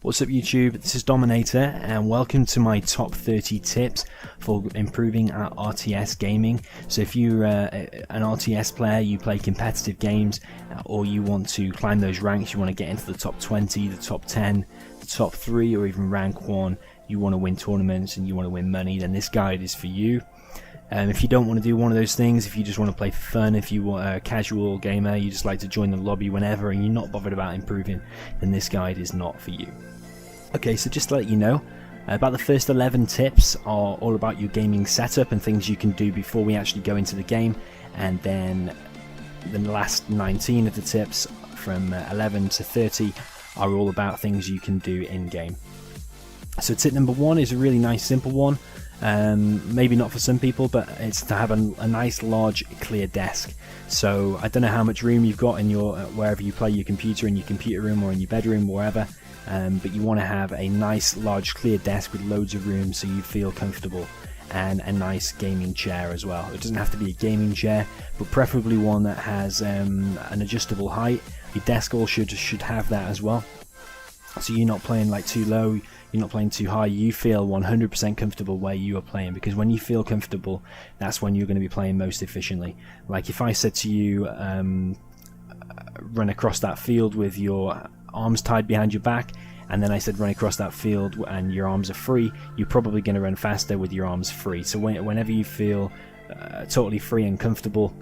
What's up YouTube, this is Dominator and welcome to my top 30 tips for improving at RTS gaming. So if you're an RTS player, you play competitive games, or you want to climb those ranks, you want to get into the top 20, the top 10, the top 3 or even rank 1, you want to win tournaments and you want to win money, then this guide is for you. If you don't want to do one of those things, if you just want to play for fun, if you are a casual gamer, you just like to join the lobby whenever and you're not bothered about improving, then this guide is not for you. Okay, so just to let you know, about the first 11 tips are all about your gaming setup and things you can do before we actually go into the game, and then the last 19 of the tips from 11 to 30 are all about things you can do in game. So tip number 1 is a really nice simple one. Maybe not for some people, but it's to have a nice large clear desk. So I don't know how much room you've got in your wherever you play your computer, in your computer room or in your bedroom, wherever, but you want to have a nice large clear desk with loads of room so you feel comfortable, and a nice gaming chair as well. It doesn't have to be a gaming chair, but preferably one that has an adjustable height. Your desk all should have that as well, so you're not playing like too low, you're not playing too high, you feel 100% comfortable where you are playing, because when you feel comfortable, that's when you're going to be playing most efficiently. Like if I said to you, run across that field with your arms tied behind your back, and then I said run across that field and your arms are free, you're probably going to run faster with your arms free. So whenever you feel totally free and comfortable,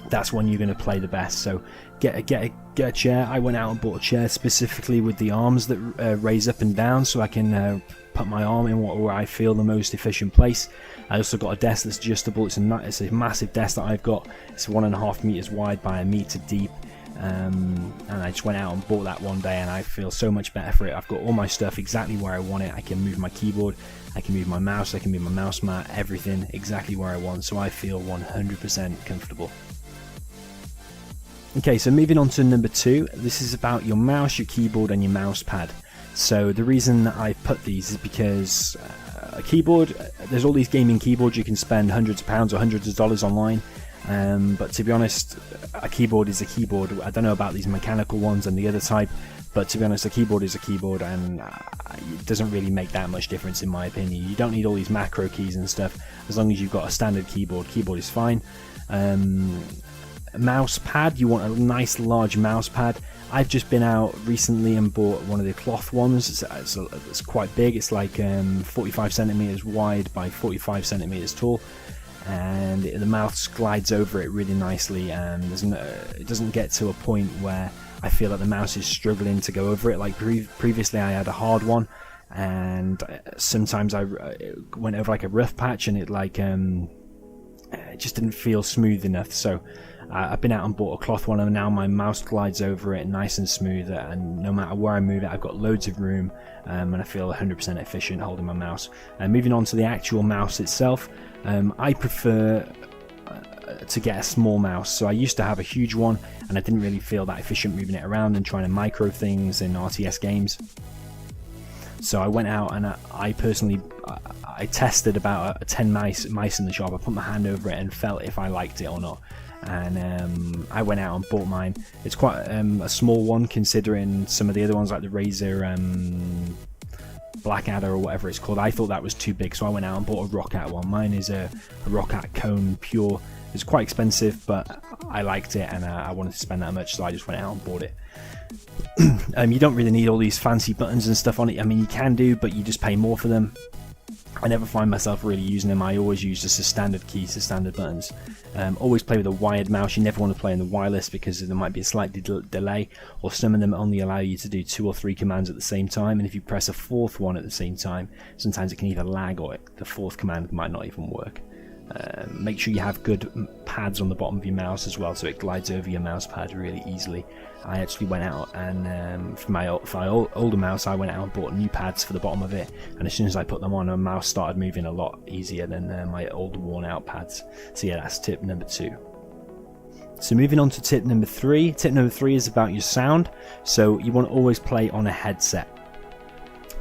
that's when you're going to play the best. So get a chair. I went out and bought a chair specifically with the arms that raise up and down, so I can put my arm in where I feel the most efficient place. I also got a desk that's adjustable. It's a massive desk that I've got. It's 1.5 meters wide by 1 meter deep, and I just went out and bought that one day, and I feel so much better for it. I've got all my stuff exactly where I want it. I can move my keyboard, I can move my mouse, I can move my mouse mat, everything exactly where I want, so I feel 100% comfortable. Okay, so moving on to number 2, this is about your mouse, your keyboard and your mouse pad. So the reason I put these is because a keyboard, there's all these gaming keyboards, you can spend hundreds of pounds or hundreds of dollars online, but to be honest, a keyboard is a keyboard. I don't know about these mechanical ones and the other type, but to be honest, a keyboard is a keyboard, and it doesn't really make that much difference in my opinion. You don't need all these macro keys and stuff. As long as you've got a standard keyboard is fine. Mouse pad, you want a nice large mouse pad. I've just been out recently and bought one of the cloth ones. It's quite big. It's like 45 centimeters wide by 45 centimeters tall, and the mouse glides over it really nicely, and it doesn't get to a point where I feel like the mouse is struggling to go over it. Like previously I had a hard one, and sometimes I went over like a rough patch, and it just didn't feel smooth enough. So I've been out and bought a cloth one, and now my mouse glides over it nice and smooth, and no matter where I move it, I've got loads of room, and I feel 100% efficient holding my mouse. Moving on to the actual mouse itself, I prefer to get a small mouse. So I used to have a huge one, and I didn't really feel that efficient moving it around and trying to micro things in RTS games. So I went out and I personally tested about 10 mice in the shop. I put my hand over it and felt if I liked it or not, and I went out and bought mine. It's quite a small one considering some of the other ones like the Razer Blackadder or whatever it's called. I thought that was too big, so I went out and bought a Roccat one. Mine is a Roccat Cone Pure. It's quite expensive, but I liked it, and I wanted to spend that much, so I just went out and bought it. You don't really need all these fancy buttons and stuff on it. I mean, you can do, but you just pay more for them. I never find myself really using them. I always use just the standard keys, the standard buttons. Always play with a wired mouse. You never want to play in the wireless because there might be a slight delay, or some of them only allow you to do 2 or 3 commands at the same time, and if you press a 4th one at the same time, sometimes it can either lag or the 4th command might not even work. Make sure you have good pads on the bottom of your mouse as well, so it glides over your mouse pad really easily. I actually went out and for my older mouse, I went out and bought new pads for the bottom of it, and as soon as I put them on, the mouse started moving a lot easier than my old worn out pads. So yeah, that's tip number 2. So moving on to tip number 3. Tip number 3 is about your sound. So you want to always play on a headset.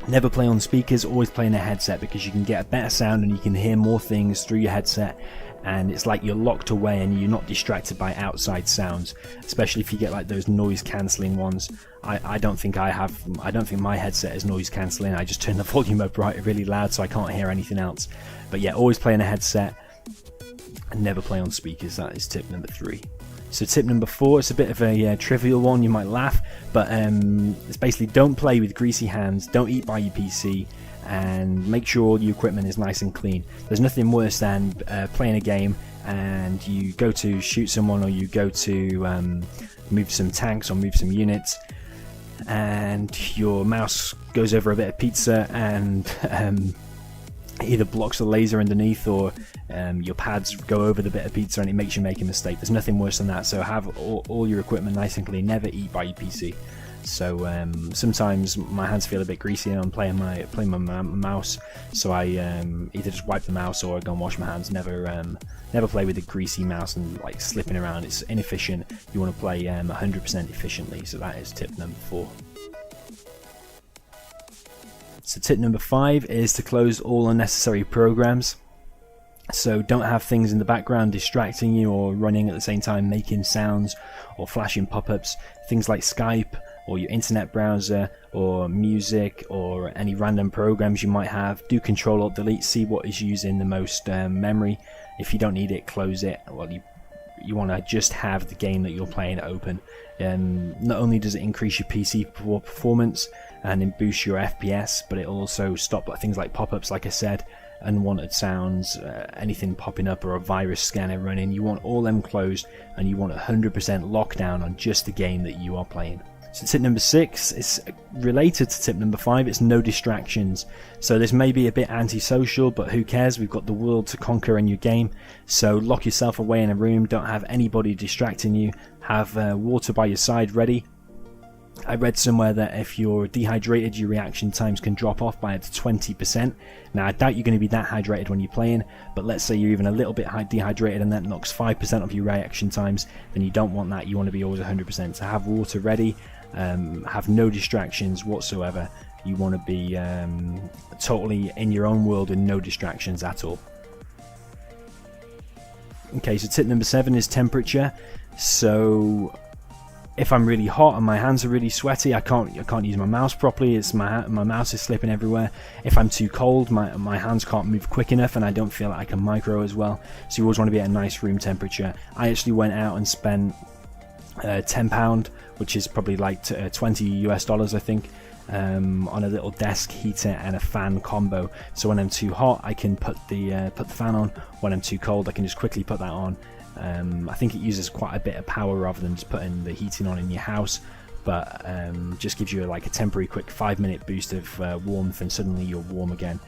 Never play on speakers, always play in a headset, because you can get a better sound and you can hear more things through your headset, and it's like you're locked away and you're not distracted by outside sounds, especially if you get like those noise cancelling ones. I don't think my headset is noise cancelling. I just turn the volume up really loud so I can't hear anything else. But yeah, always play in a headset and never play on speakers. That is tip number 3. So tip number 4, it's a bit of a trivial one, you might laugh, but it's basically don't play with greasy hands, don't eat by your PC, and make sure all your equipment is nice and clean. There's nothing worse than playing a game and you go to shoot someone, or you go to move some tanks or move some units, and your mouse goes over a bit of pizza and either blocks the laser underneath, or your pads go over the bit of pizza and it makes you make a mistake. There's nothing worse than that. So have all your equipment nice and clean. Never eat by your PC. So sometimes my hands feel a bit greasy and I'm playing my mouse, so I either just wipe the mouse or go and wash my hands. Never play with a greasy mouse and like slipping around. It's inefficient. You want to play 100% efficiently. So that is tip number 4. So tip number 5 is to close all unnecessary programs. So don't have things in the background distracting you or running at the same time, making sounds or flashing pop-ups. Things like Skype or your internet browser or music or any random programs you might have. Do Control-Alt-Delete, see what is using the most memory. If you don't need it, close it. Well, you want to just have the game that you're playing open. Not only does it increase your PC performance and then boost your FPS, but it'll also stop things like pop-ups, like I said, unwanted sounds, anything popping up, or a virus scanner running. You want all them closed, and you want 100% lockdown on just the game that you are playing. So tip number 6 is related to tip number 5. It's no distractions. So this may be a bit antisocial, but who cares? We've got the world to conquer in your game. So lock yourself away in a room. Don't have anybody distracting you. Have water by your side ready. I read somewhere that if you're dehydrated, your reaction times can drop off by up to 20%. Now, I doubt you're going to be that hydrated when you're playing, but let's say you're even a little bit dehydrated and that knocks 5% of your reaction times, then you don't want that. You want to be always 100%. So have water ready, have no distractions whatsoever. You want to be totally in your own world and no distractions at all. Okay, so tip number 7 is temperature. So if I'm really hot and my hands are really sweaty, I can't use my mouse properly. It's my mouse is slipping everywhere. If I'm too cold, my hands can't move quick enough, and I don't feel like I can micro as well. So you always want to be at a nice room temperature. I actually went out and spent £10, which is probably like $20 US, I think, on a little desk heater and a fan combo. So when I'm too hot, I can put the fan on. When I'm too cold, I can just quickly put that on. I think it uses quite a bit of power rather than just putting the heating on in your house, but just gives you like a temporary quick 5-minute boost of warmth, and suddenly you're warm again.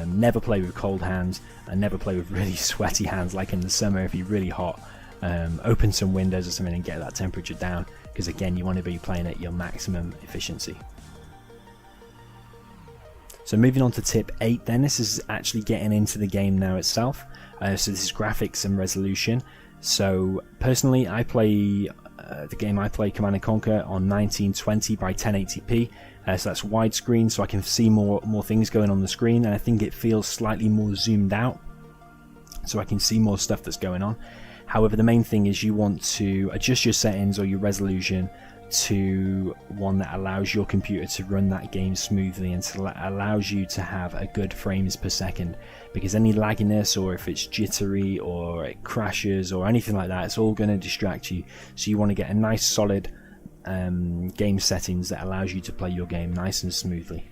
Never play with cold hands, and never play with really sweaty hands like in the summer. If you're really hot, open some windows or something and get that temperature down, because again, you want to be playing at your maximum efficiency. So moving on to tip 8 then, this is actually getting into the game now itself. So this is graphics and resolution. So personally, I play the game I play, Command & Conquer, on 1920 by 1080p. So that's widescreen, so I can see more things going on the screen, and I think it feels slightly more zoomed out, so I can see more stuff that's going on. However, the main thing is you want to adjust your settings or your resolution to one that allows your computer to run that game smoothly and allows you to have a good frames per second, because any lagginess, or if it's jittery or it crashes or anything like that, it's all going to distract you. So you want to get a nice solid game settings that allows you to play your game nice and smoothly.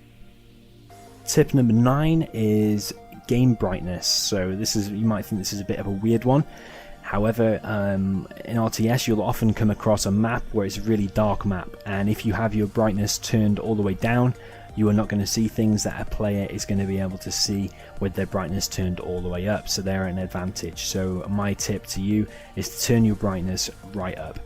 Tip number 9 is game brightness. So this is, you might think this is a bit of a weird one. However, in RTS you'll often come across a map where it's a really dark map, and if you have your brightness turned all the way down, you are not going to see things that a player is going to be able to see with their brightness turned all the way up, so they're an advantage. So my tip to you is to turn your brightness right up.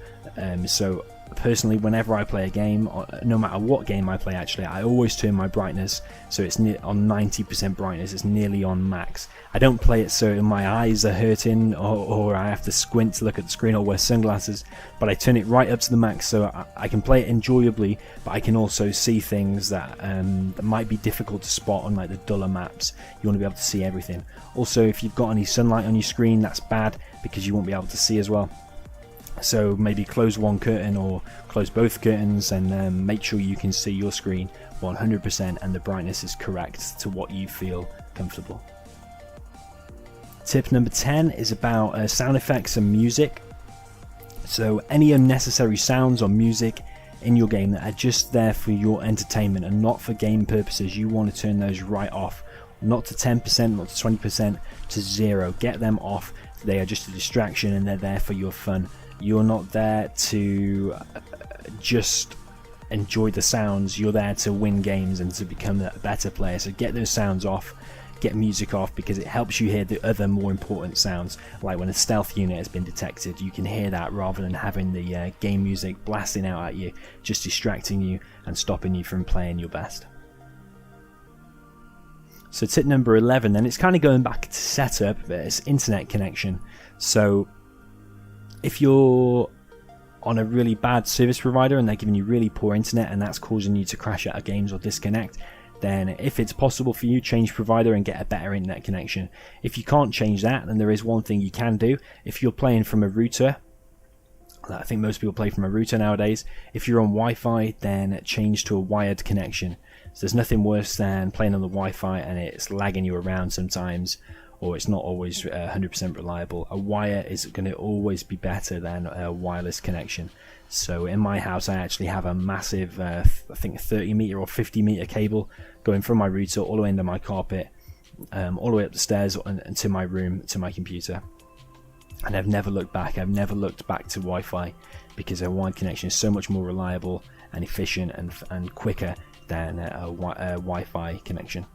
So personally, whenever I play a game, no matter what game I play actually, I always turn my brightness so it's on 90% brightness. It's nearly on max. I don't play it so my eyes are hurting or I have to squint to look at the screen or wear sunglasses, but I turn it right up to the max so I can play it enjoyably, but I can also see things that might be difficult to spot on like the duller maps. You want to be able to see everything. Also, if you've got any sunlight on your screen, that's bad because you won't be able to see as well. So maybe close one curtain or close both curtains and make sure you can see your screen 100% and the brightness is correct to what you feel comfortable. Tip number 10 is about sound effects and music. So any unnecessary sounds or music in your game that are just there for your entertainment and not for game purposes, you want to turn those right off. Not to 10%, not to 20%, to 0. Get them off. They are just a distraction and they're there for your fun. You're not there to just enjoy the sounds. You're there to win games and to become a better player. So get those sounds off, get music off, because it helps you hear the other more important sounds. Like when a stealth unit has been detected, you can hear that rather than having the game music blasting out at you, just distracting you and stopping you from playing your best. So tip number 11 then, it's kind of going back to setup, but it's internet connection. So if you're on a really bad service provider and they're giving you really poor internet and that's causing you to crash out of games or disconnect, then if it's possible for you, change provider and get a better internet connection. If you can't change that, then there is one thing you can do. If you're playing from a router, I think most people play from a router nowadays, if you're on Wi-Fi, then change to a wired connection. So there's nothing worse than playing on the Wi-Fi and it's lagging you around sometimes, or it's not always 100% reliable. A wire is going to always be better than a wireless connection. So in my house I actually have a massive, I think 30 meter or 50 meter cable going from my router all the way into my carpet, all the way up the stairs and to my room, to my computer. And I've never looked back. I've never looked back to Wi-Fi because a wired connection is so much more reliable and efficient and quicker than a Wi-Fi connection.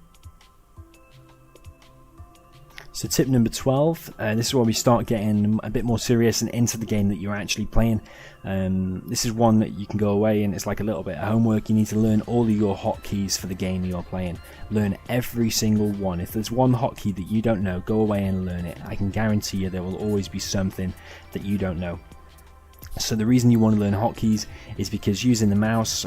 So tip number 12, this is where we start getting a bit more serious and into the game that you're actually playing. This is one that you can go away and it's like a little bit of homework. You need to learn all of your hotkeys for the game you're playing. Learn every single one. If there's one hotkey that you don't know, go away and learn it. I can guarantee you there will always be something that you don't know. So the reason you want to learn hotkeys is because using the mouse,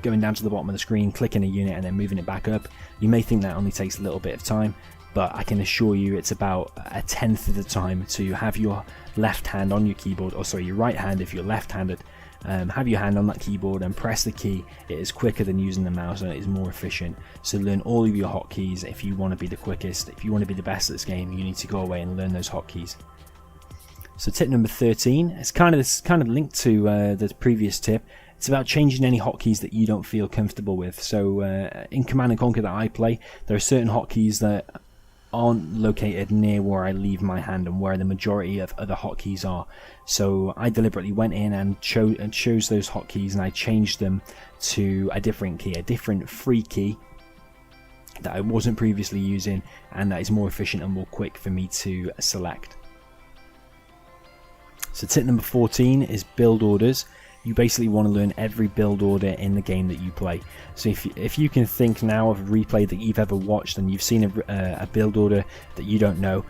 going down to the bottom of the screen, clicking a unit and then moving it back up, you may think that only takes a little bit of time, but I can assure you it's about 1/10 of the time to have your left hand on your keyboard, or sorry, your right hand if you're left-handed. Have your hand on that keyboard and press the key. It is quicker than using the mouse and it is more efficient. So learn all of your hotkeys if you want to be the quickest. If you want to be the best at this game, you need to go away and learn those hotkeys. So tip number 13, it's kind of linked to the previous tip. It's about changing any hotkeys that you don't feel comfortable with. So in Command & Conquer that I play, there are certain hotkeys that aren't located near where I leave my hand and where the majority of other hotkeys are. So I deliberately went in and chose those hotkeys and I changed them to a different key, a different free key that I wasn't previously using, and that is more efficient and more quick for me to select. So tip number 14 is build orders. You basically want to learn every build order in the game that you play. So if you can think now of a replay that you've ever watched and you've seen a build order that you don't know,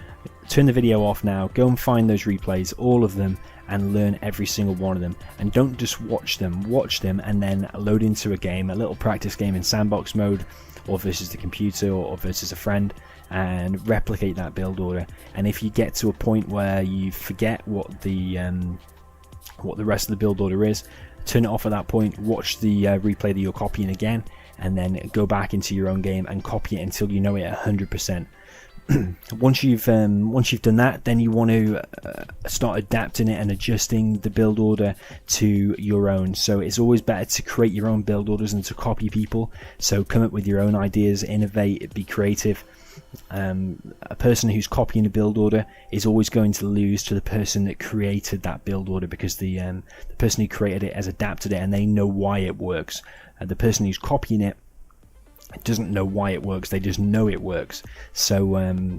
turn the video off now, go and find those replays, all of them, and learn every single one of them. And don't just watch them and then load into a game, a little practice game in sandbox mode, or versus the computer, or versus a friend, and replicate that build order. And if you get to a point where you forget what the rest of the build order is, turn it off at that point, watch the replay that you're copying again, and then go back into your own game and copy it until you know it 100%. Once you've done that, then you want to start adapting it and adjusting the build order to your own. So it's always better to create your own build orders than to copy people. So come up with your own ideas, innovate, be creative. A person who's copying a build order is always going to lose to the person that created that build order, because the person who created it has adapted it and they know why it works. The person who's copying it doesn't know why it works, they just know it works. So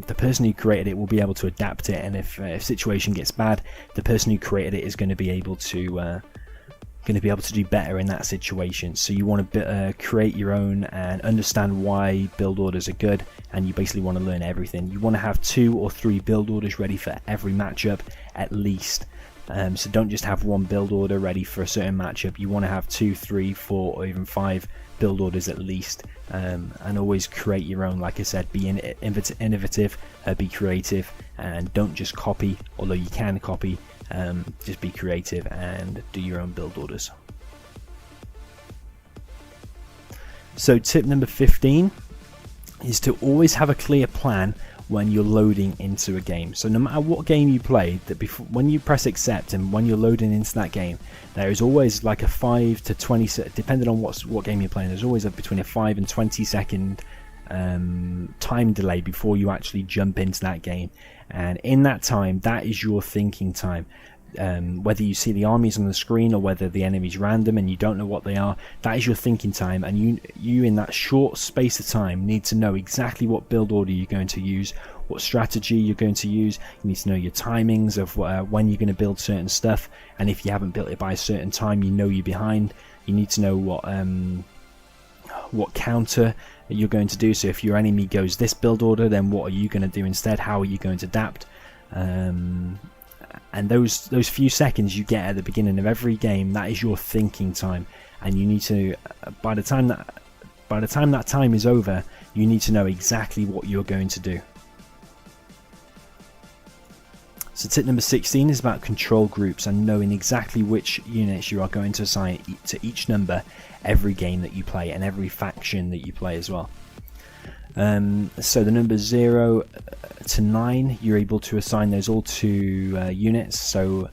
the person who created it will be able to adapt it, and if situation gets bad, the person who created it is going to be able to going to be able to do better in that situation. So you want to create your own and understand why build orders are good, and you basically want to learn everything. You want to have 2 or 3 build orders ready for every matchup at least. So don't just have one build order ready for a certain matchup. You want to have 2, 3, 4 or even 5 build orders at least, and always create your own. Like I said, be innovative, be creative, and don't just copy, although you can copy. Just be creative and do your own build orders. So tip number 15 is to always have a clear plan when you're loading into a game. So no matter what game you play, that before, when you press accept and when you're loading into that game, there is always like a 5 to 20, depending on what game you're playing, there's always between a 5 and 20 second time delay before you actually jump into that game. And in that time, that is your thinking time. Whether you see the armies on the screen or whether the enemy's random and you don't know what they are, that is your thinking time, and you in that short space of time need to know exactly what build order you're going to use, what strategy you're going to use. You need to know your timings of when you're going to build certain stuff, and if you haven't built it by a certain time, you know you're behind. You need to know what counter you're going to do. So if your enemy goes this build order, then what are you going to do instead? How are you going to adapt? And those few seconds you get at the beginning of every game, that is your thinking time, and you need to by the time that time is over, you need to know exactly what you're going to do. So tip number 16 is about control groups and knowing exactly which units you are going to assign to each number every game that you play and every faction that you play as well. So the numbers 0 to 9, you're able to assign those all to units. So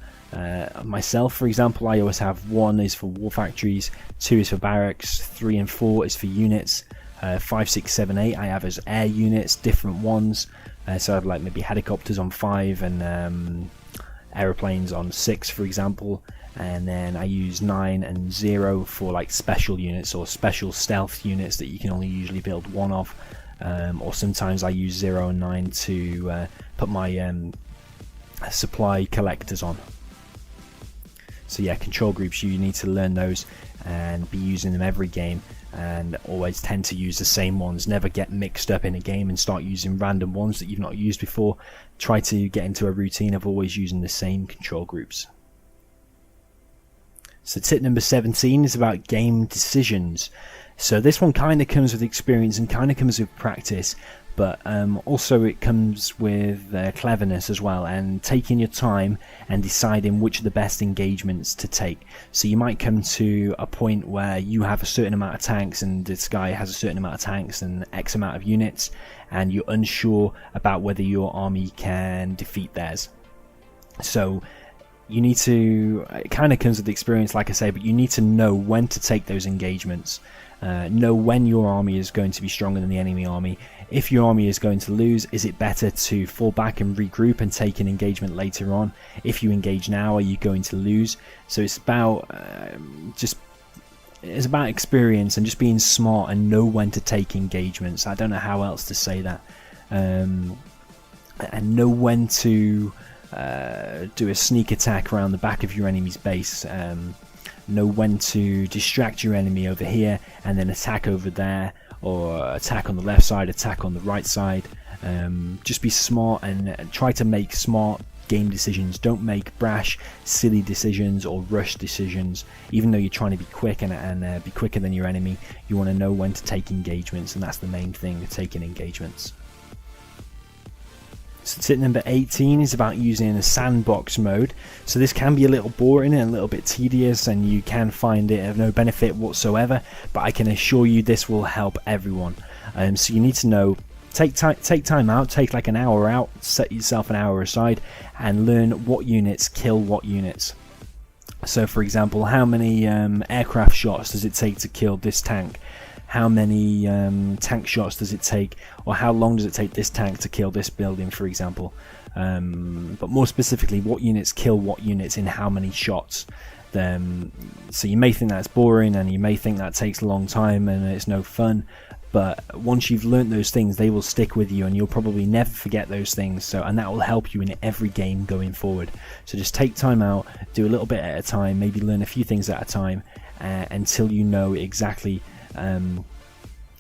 myself, for example, I always have 1 is for war factories, 2 is for barracks, 3 and 4 is for units, 5, 6, 7, 8 I have as air units, different ones. So I have like maybe helicopters on 5 and aeroplanes on 6, for example. And then I use 9 and 0 for like special units or special stealth units that you can only usually build 1 of. Or sometimes I use 0 and 9 to put my supply collectors on. So yeah, control groups, you need to learn those and be using them every game, and always tend to use the same ones. Never get mixed up in a game and start using random ones that you've not used before. Try to get into a routine of always using the same control groups. So tip number 17 is about game decisions. So this one kind of comes with experience and kind of comes with practice, but also it comes with cleverness as well, and taking your time and deciding which are the best engagements to take. So you might come to a point where you have a certain amount of tanks and this guy has a certain amount of tanks and X amount of units, and you're unsure about whether your army can defeat theirs. So you need to, it kind of comes with experience like I say, but you need to know when to take those engagements. Know when your army is going to be stronger than the enemy army. If your army is going to lose, is it better to fall back and regroup and take an engagement later on? If you engage now, are you going to lose? So it's about it's about experience and just being smart and know when to take engagements. I don't know how else to say that. And know when to do a sneak attack around the back of your enemy's base. Know when to distract your enemy over here and then attack over there, or attack on the left side, attack on the right side. Just be smart and try to make smart game decisions. Don't make brash, silly decisions or rush decisions. Even though you're trying to be quick and be quicker than your enemy, you want to know when to take engagements, and that's the main thing, taking engagements. So tip number 18 is about using a sandbox mode. So this can be a little boring and a little bit tedious, and you can find it of no benefit whatsoever, but I can assure you this will help everyone. So you need to know, take time out, take like an hour out, set yourself an hour aside and learn what units kill what units. So for example, how many aircraft shots does it take to kill this tank? How many tank shots does it take, or how long does it take this tank to kill this building, for example. But more specifically, what units kill what units in how many shots. So you may think that's boring, and you may think that takes a long time and it's no fun, but once you've learnt those things, they will stick with you, and you'll probably never forget those things. And that will help you in every game going forward. So just take time out, do a little bit at a time, maybe learn a few things at a time, until you know exactly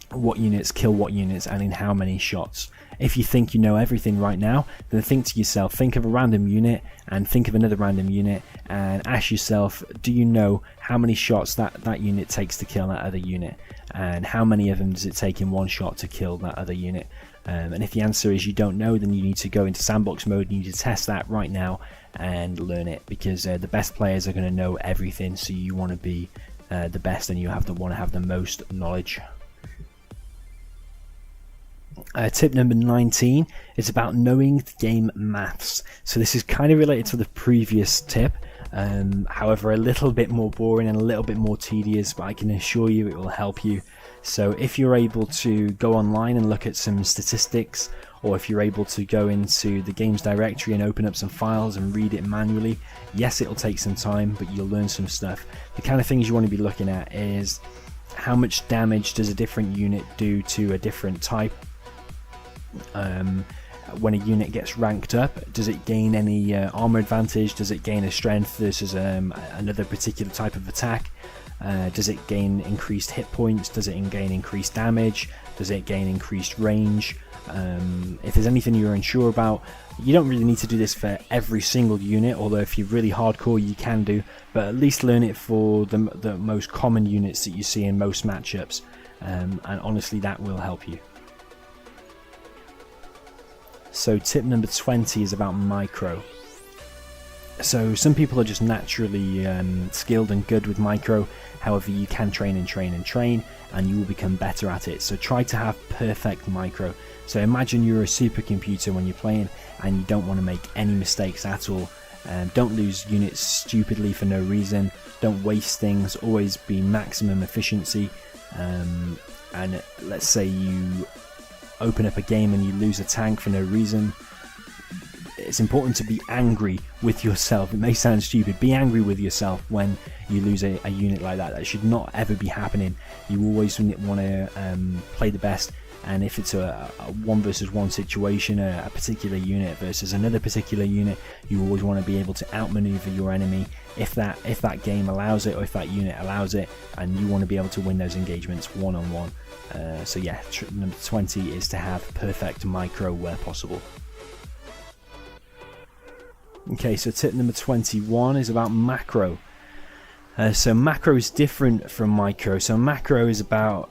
what units kill what units and in how many shots. If you think you know everything right now, then think to yourself, think of a random unit and think of another random unit and ask yourself, do you know how many shots that unit takes to kill that other unit, and how many of them does it take in one shot to kill that other unit? And if the answer is you don't know, then you need to go into sandbox mode and you need to test that right now and learn it, because the best players are going to know everything, so you want to be the best, and you want to have the most knowledge. Tip number 19 is about knowing the game maths. So this is kind of related to the previous tip, however a little bit more boring and a little bit more tedious, but I can assure you it will help you. So if you're able to go online and look at some statistics, or if you're able to go into the games directory and open up some files and read it manually, yes, it'll take some time, but you'll learn some stuff. The kind of things you want to be looking at is how much damage does a different unit do to a different type. When a unit gets ranked up, does it gain any armor advantage? Does it gain a strength versus another particular type of attack? Does it gain increased hit points? Does it gain increased damage? Does it gain increased range? If there's anything you're unsure about, you don't really need to do this for every single unit, although if you're really hardcore you can do, but at least learn it for the most common units that you see in most matchups, and honestly that will help you. So tip number 20 is about micro. So some people are just naturally skilled and good with micro, however you can train and train and train and you will become better at it. So try to have perfect micro. So imagine you're a supercomputer when you're playing and you don't want to make any mistakes at all. Don't lose units stupidly for no reason, don't waste things, always be maximum efficiency. And let's say you open up a game and you lose a tank for no reason, it's important to be angry with yourself. It may sound stupid, be angry with yourself when you lose a unit like that. That should not ever be happening. You always want to play the best, and if it's a 1 versus 1 situation, a particular unit versus another particular unit, you always want to be able to outmaneuver your enemy if that game allows it, or if that unit allows it, and you want to be able to win those engagements one-on-one. So yeah, number 20 is to have perfect micro where possible. Okay, so tip number 21 is about macro. So macro is different from micro. So macro is about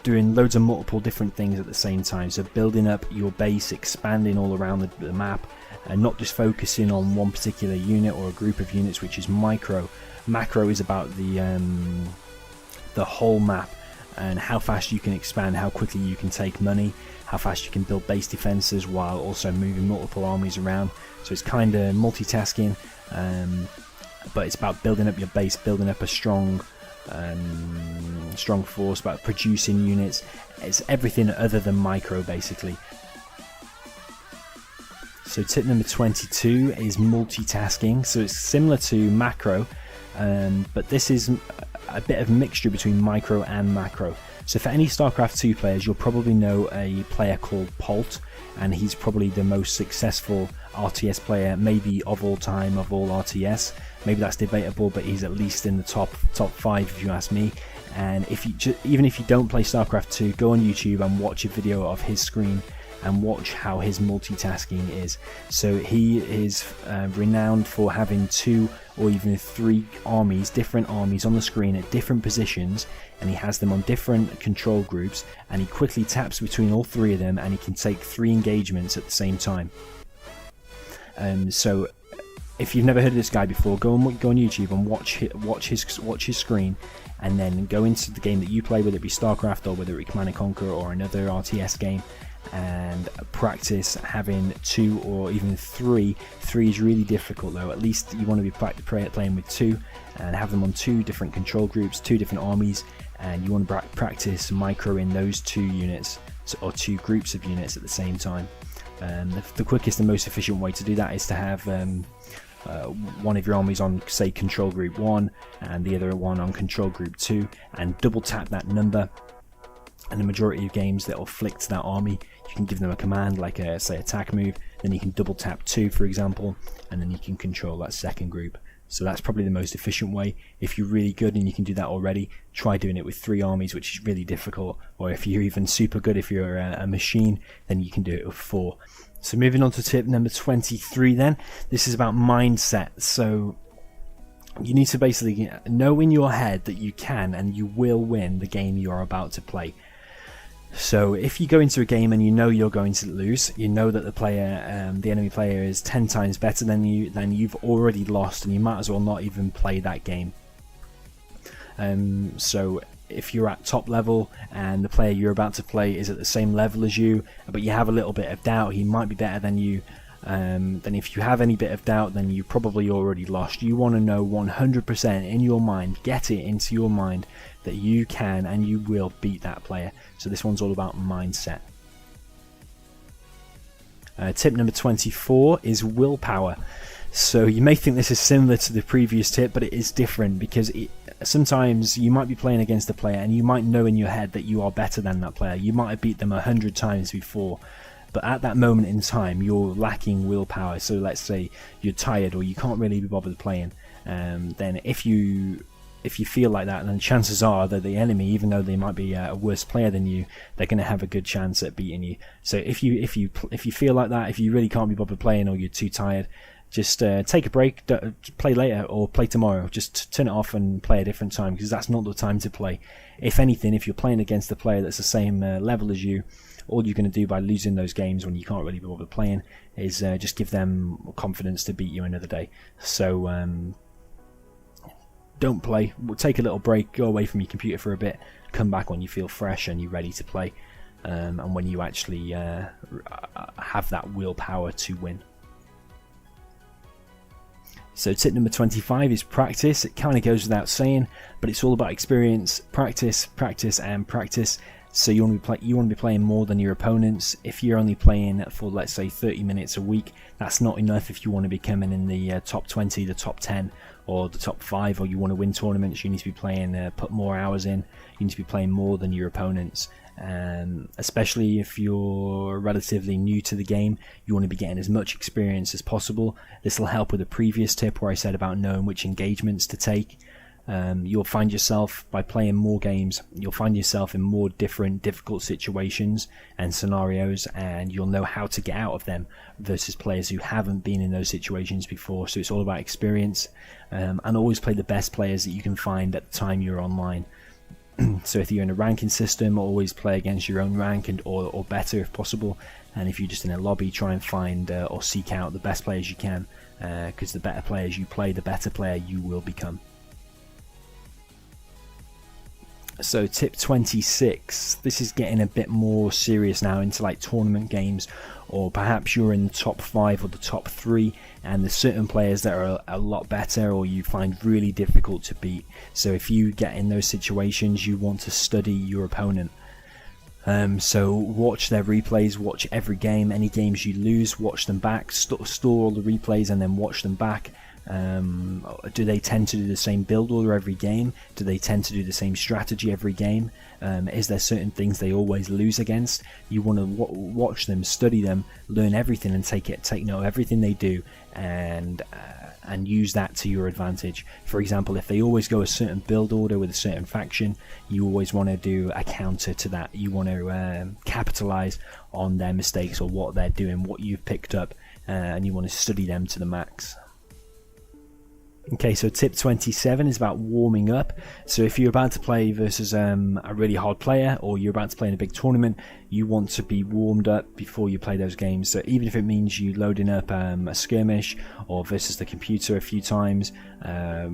doing loads of multiple different things at the same time. So building up your base, expanding all around the map, and not just focusing on one particular unit or a group of units, which is micro. Macro is about the whole map and how fast you can expand, how quickly you can take money, how fast you can build base defenses while also moving multiple armies around. So it's kind of multitasking, but it's about building up your base, building up a strong force, about producing units. It's everything other than micro, basically. So tip number 22 is multitasking. So it's similar to macro, but this is a bit of a mixture between micro and macro. So for any StarCraft 2 players, you'll probably know a player called Polt, and he's probably the most successful RTS player, maybe of all time, of all RTS. Maybe that's debatable, but he's at least in the top 5 if you ask me. And even if you don't play StarCraft 2, go on YouTube and watch a video of his screen and watch how his multitasking is. So he is renowned for having 2 or even 3 armies, different armies on the screen at different positions, and he has them on different control groups, and he quickly taps between all 3 of them, and he can take 3 engagements at the same time. So if you've never heard of this guy before, go on YouTube and watch his screen, and then go into the game that you play, whether it be StarCraft or whether it be Command & Conquer or another RTS game, and practice having 2 or even 3. 3 is really difficult though. At least you want to be playing with 2 and have them on 2 different control groups, 2 different armies, and you want to practice micro in those 2 units or 2 groups of units at the same time. The quickest and most efficient way to do that is to have one of your armies on, say, control group 1 and the other one on control group 2, and double tap that number. And the majority of games that will flick to that army, you can give them a command like a, say, attack move, then you can double tap 2, for example, and then you can control that second group. So that's probably the most efficient way. If you're really good and you can do that already, try doing it with 3 armies, which is really difficult. Or if you're even super good, if you're a machine, then you can do it with 4. So moving on to tip number 23 then. This is about mindset. So you need to basically know in your head that you can and you will win the game you are about to play. So if you go into a game and you know you're going to lose, you know that the enemy player is 10 times better than you, then you've already lost, and you might as well not even play that game. So if you're at top level and the player you're about to play is at the same level as you, but you have a little bit of doubt, he might be better than you, then if you have any bit of doubt, then you probably already lost. You want to know 100% in your mind, get it into your mind, that you can and you will beat that player. So this one's all about mindset. Tip number 24 is willpower. So you may think this is similar to the previous tip, but it is different, because sometimes you might be playing against a player and you might know in your head that you are better than that player. You might have beat them 100 times before, but at that moment in time you're lacking willpower. So let's say you're tired or you can't really be bothered playing, then if you feel like that, then chances are that the enemy, even though they might be a worse player than you, they're going to have a good chance at beating you. So if you feel like that, if you really can't be bothered playing or you're too tired, just take a break, play later or play tomorrow. Just turn it off and play a different time, because that's not the time to play. If anything, if you're playing against a player that's the same level as you, all you're going to do by losing those games when you can't really be bothered playing is just give them confidence to beat you another day. So don't play, take a little break, go away from your computer for a bit, come back when you feel fresh and you're ready to play, and when you actually have that willpower to win. So tip number 25 is practice. It kind of goes without saying, but it's all about experience. Practice, practice, and practice. So you want to be playing more than your opponents. If you're only playing for, let's say, 30 minutes a week, that's not enough. If you want to be coming in the top 20, the top 10, or the top 5, or you want to win tournaments, you need to be playing, put more hours in. You need to be playing more than your opponents. Especially if you're relatively new to the game, you want to be getting as much experience as possible. This will help with the previous tip where I said about knowing which engagements to take. You'll find yourself, by playing more games, you'll find yourself in more different difficult situations and scenarios, and you'll know how to get out of them versus players who haven't been in those situations before. So it's all about experience, and always play the best players that you can find at the time you're online. So if you're in a ranking system, always play against your own rank or better if possible. And if you're just in a lobby, try and find or seek out the best players you can, because the better players you play, the better player you will become. So tip 26, this is getting a bit more serious now, into like tournament games, or perhaps you're in the top 5 or the top 3 and there's certain players that are a lot better or you find really difficult to beat. So if you get in those situations, you want to study your opponent. So watch their replays, watch every game. Any games you lose, watch them back, store all the replays and then watch them back. Do they tend to do the same build order every game? Do they tend to do the same strategy every game? Is there certain things they always lose against? You want to watch them, study them, learn everything and take note of everything they do, and use that to your advantage. For example, if they always go a certain build order with a certain faction, you always want to do a counter to that. You want to capitalize on their mistakes or what they're doing, what you've picked up, and you want to study them to the max. Okay, so tip 27 is about warming up. So if you're about to play versus a really hard player, or you're about to play in a big tournament, you want to be warmed up before you play those games. So even if it means you loading up a skirmish or versus the computer a few times, are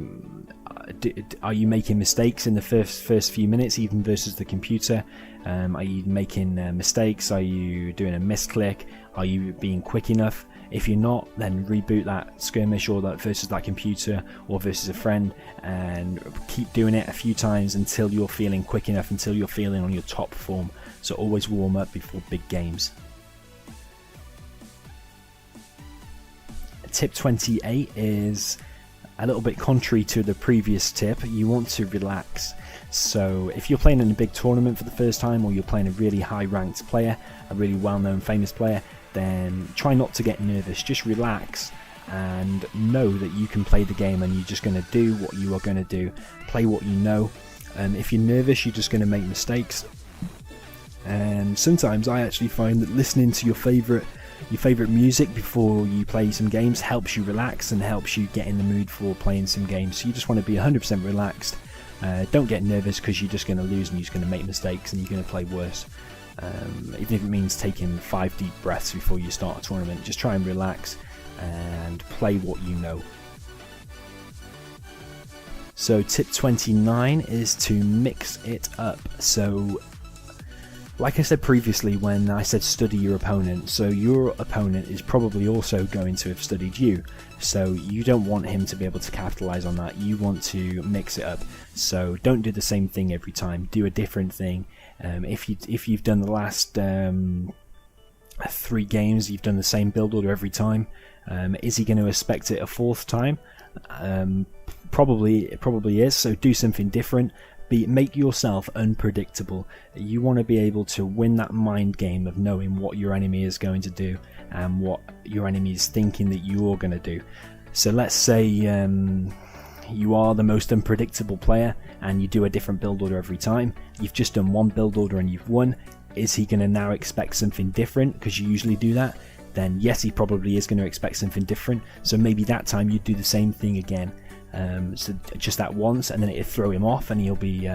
you making mistakes in the first few minutes, even versus the computer? Are you making mistakes? Are you doing a misclick? Are you being quick enough? If you're not, then reboot that skirmish or that versus that computer or versus a friend, and keep doing it a few times until you're feeling quick enough, until you're feeling on your top form. So always warm up before big games. Tip 28 is a little bit contrary to the previous tip. You want to relax. So if you're playing in a big tournament for the first time, or you're playing a really high ranked player, a really well-known famous player, then try not to get nervous. Just relax and know that you can play the game, and you're just going to do what you are going to do. Play what you know. If you're nervous, you're just going to make mistakes. And sometimes I actually find that listening to your favorite music before you play some games helps you relax and helps you get in the mood for playing some games. So you just want to be 100% relaxed. Don't get nervous, because you're just going to lose and you're just going to make mistakes and you're going to play worse. Even if it means taking 5 deep breaths before you start a tournament, just try and relax and play what you know. So tip 29 is to mix it up. So like I said previously when I said study your opponent, so your opponent is probably also going to have studied you, so you don't want him to be able to capitalize on that. You want to mix it up, so don't do the same thing every time. Do a different thing. If you've done the last 3 games, you've done the same build order every time, is he going to expect it a 4th time? It probably is, so do something different. Make yourself unpredictable. You want to be able to win that mind game of knowing what your enemy is going to do and what your enemy is thinking that you're going to do. So let's say you are the most unpredictable player and you do a different build order every time. You've just done one build order and you've won. Is he going to now expect something different because you usually do that? Then yes, he probably is going to expect something different. So maybe that time you do the same thing again. So just that once, and then it'll throw him off and he'll be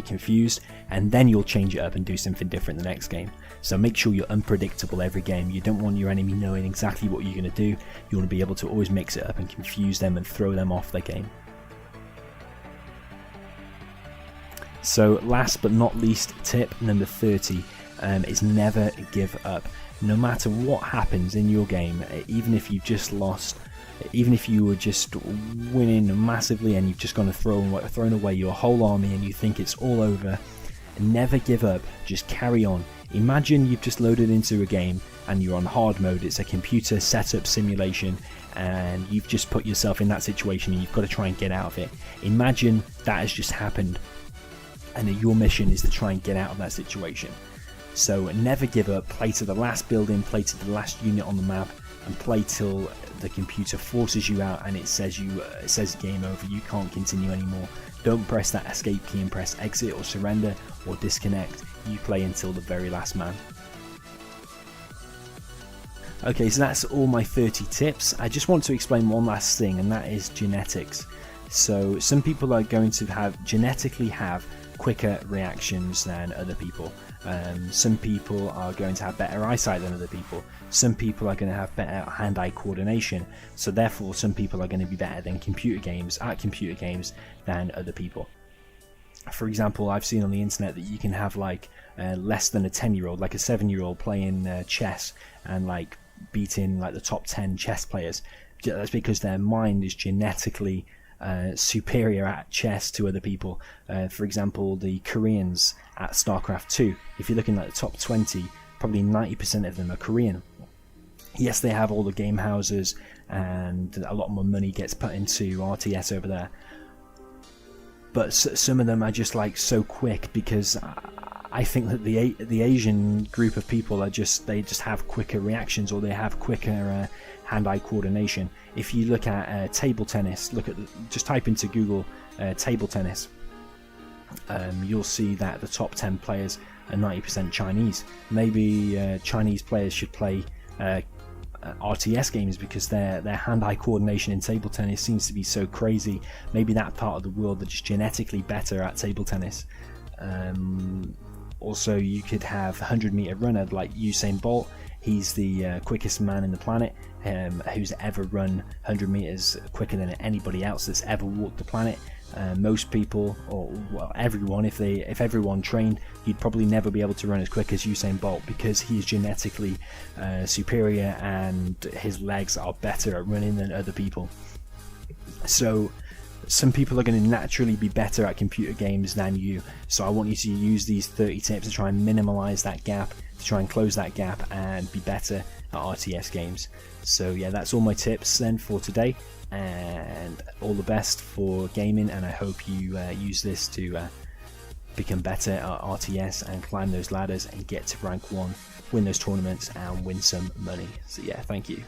confused, and then you'll change it up and do something different the next game. So make sure you're unpredictable every game. You don't want your enemy knowing exactly what you're going to do. You want to be able to always mix it up and confuse them and throw them off their game. So last but not least, tip number 30 is never give up. No matter what happens in your game, even if you've just lost, even if you were just winning massively and you've just gone to thrown away your whole army and you think it's all over, never give up. Just carry on. Imagine you've just loaded into a game and you're on hard mode. It's a computer setup simulation and you've just put yourself in that situation and you've got to try and get out of it. Imagine that has just happened and your mission is to try and get out of that situation. So never give up. Play to the last building, play to the last unit on the map, and play till the computer forces you out and it says game over. You can't continue anymore. Don't press that escape key and press exit or surrender or disconnect. You play until the very last man. Okay, so that's all my 30 tips. I just want to explain one last thing, and that is genetics. So some people are going to genetically have quicker reactions than other people. Some people are going to have better eyesight than other people. Some people are going to have better hand-eye coordination. So therefore, some people are going to be better than computer games than other people. For example, I've seen on the internet that you can have like less than a 10-year-old, like a 7-year-old playing chess and like beating like the top 10 chess players. That's because their mind is genetically superior at chess to other people. For example, the Koreans at StarCraft 2, if you're looking at the top 20, probably 90% of them are Korean. Yes, they have all the game houses and a lot more money gets put into RTS over there, but some of them are just like so quick, because I think that the Asian group of people they just have quicker reactions, or they have quicker hand-eye coordination. If you look at table tennis, just type into Google table tennis, you'll see that the top 10 players are 90% Chinese. Maybe Chinese players should play RTS games, because their hand-eye coordination in table tennis seems to be so crazy. Maybe that part of the world are just genetically better at table tennis. Also, you could have 100-meter runner like Usain Bolt. He's the quickest man in the planet, who's ever run 100 meters quicker than anybody else that's ever walked the planet. Most people, or well, everyone, if everyone trained, you'd probably never be able to run as quick as Usain Bolt, because he's genetically superior and his legs are better at running than other people. So some people are going to naturally be better at computer games than you. So I want you to use these 30 tips to try and minimize that gap, to try and close that gap and be better at RTS games. So yeah, that's all my tips then for today, and all the best for gaming, and I hope you use this to become better at RTS and climb those ladders and get to rank 1, win those tournaments and win some money. So yeah, thank you.